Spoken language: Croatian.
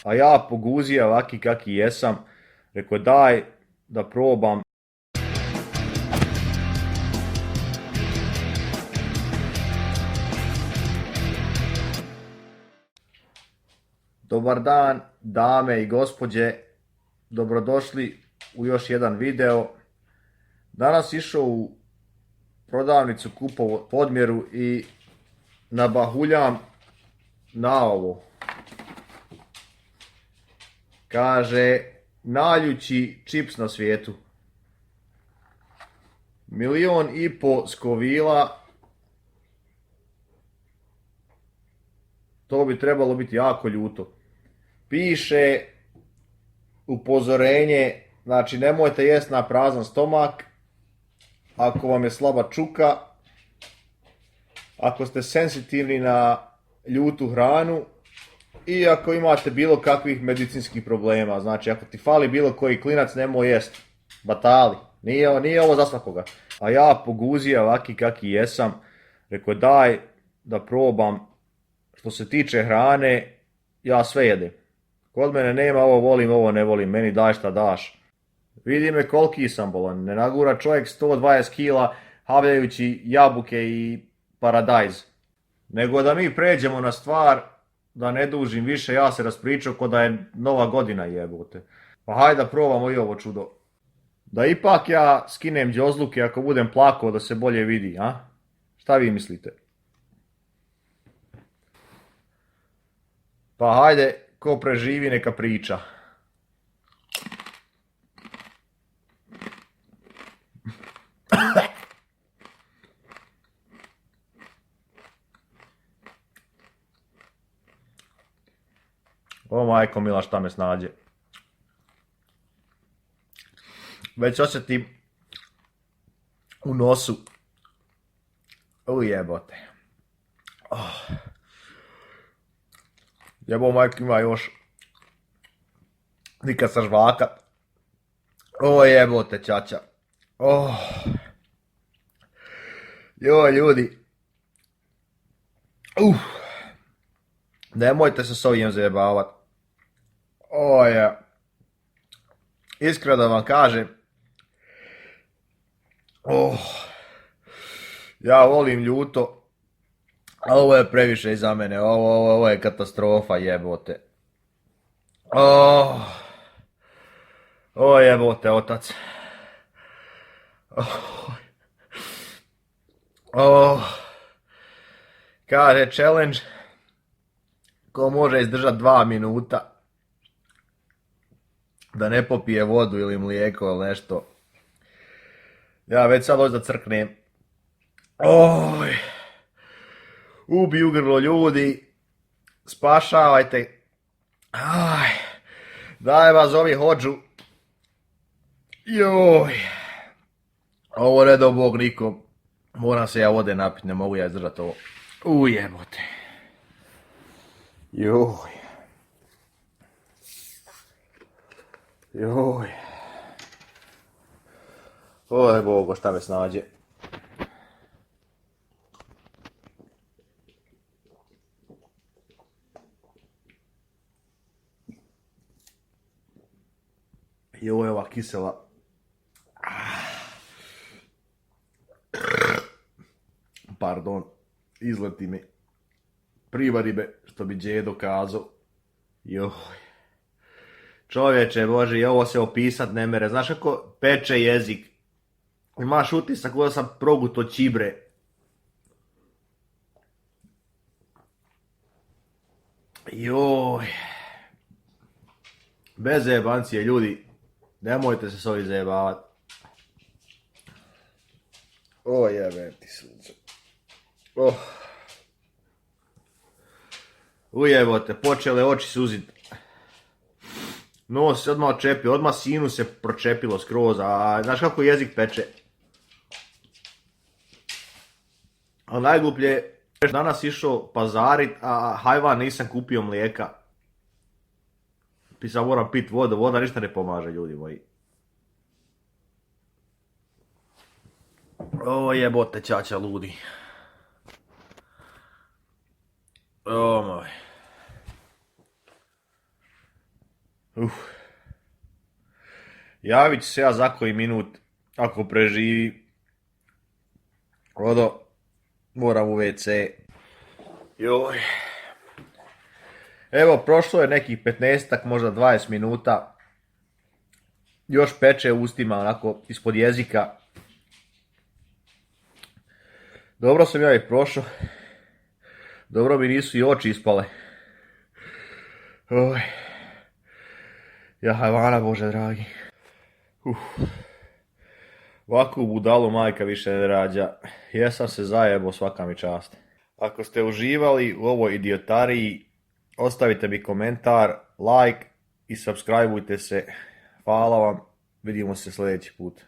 A ja poguzija ovaki kaki jesam, rekao daj da probam. Dobar dan, dame i gospođe, dobrodošli u još jedan video. Danas išao u prodavnicu kupovao podmjeru i nabahuljam na ovo. Kaže, najljući čips na svijetu. 1,5 milijuna Scovilla. To bi trebalo biti jako ljuto. Piše upozorenje, znači nemojte jesti na prazan stomak, ako vam je slaba čuka, ako ste senzitivni na ljutu hranu i ako imate bilo kakvih medicinskih problema. Znači ako ti fali bilo koji klinac, nemoj jest. Batali. Nije ovo za svakoga. A ja poguzija ovaki kaki jesam, rekao daj da probam. Što se tiče hrane, ja sve jedem. Kod mene nema ovo volim, ovo ne volim, meni daj šta daš. Vidi me koliki sam bolan, ne nagura čovjek 120 kila havljajući jabuke i paradajz. Nego da mi pređemo na stvar, da ne dužim više, ja se raspričao ko da je nova godina jebote. Pa hajde da probamo i ovo čudo. Da ipak ja skinem džozluke ako budem plakao da se bolje vidi, a? Šta vi mislite? Pa hajde, ko preživi neka priča. O majko mila, šta me snađe. Već osjetim u nosu. Ujebote. Jebo majko ima još. Nikad sa žvaka. O jebote čača. Joj ljudi. Nemojte se s ovim zajebavat. Iskreno da vam kažem. Ja volim ljuto. A ovo je previše i za mene, ovo je katastrofa jebote. O jebote otac. Kaže challenge. Ko može izdržati 2 minuta da ne popije vodu ili mlijeko ili nešto. Ja već sad hoću da crknem. Ubiju grlo ljudi, spašavajte. Daj vas ovi hođu. Joj. Ovo ne do bog nikom. Moram se ja vode napiti, ne mogu ja izdržati ovo. Ujebote. Joj. Oj bogo, šta me snađe. I ovo je ova kisela. Pardon, izleti mi privaribe, što bi djedo kazao. Joj. Čovječe bože, i ovo se opisat ne mere. Znaš kako peče jezik? Imaš utisak da sam proguto čibre. Joj. Bez zajebancije ljudi. Nemojte se s ovim zajebavat. O jebem ti sunce. Ujebote, počele oči suzit. Nos se odmah očepio, odmah sinu se pročepilo skroz, a znaš kako jezik peče. A najgluplje, danas išao pazarit, a hajvan nisam kupio mlijeka. Pisao moram pit vodu, voda ništa ne pomaže ljudi moji. O jebote čača ludi. O moj. Javit ću se ja za koji minut, ako preživi. Odo, moram u WC. Joj. Evo, prošlo je nekih 15, možda 20 minuta. Još peče u ustima, onako, ispod jezika. Dobro sam ja i prošao. Dobro mi nisu i oči ispale. Oj. Ja hajvana, Bože dragi. Ovakvu budalu majka više ne rađa. Jesam se zajebo, svaka mi čast. Ako ste uživali u ovoj idiotariji, ostavite mi komentar, like i subscribeujte se. Hvala vam. Vidimo se sljedeći put.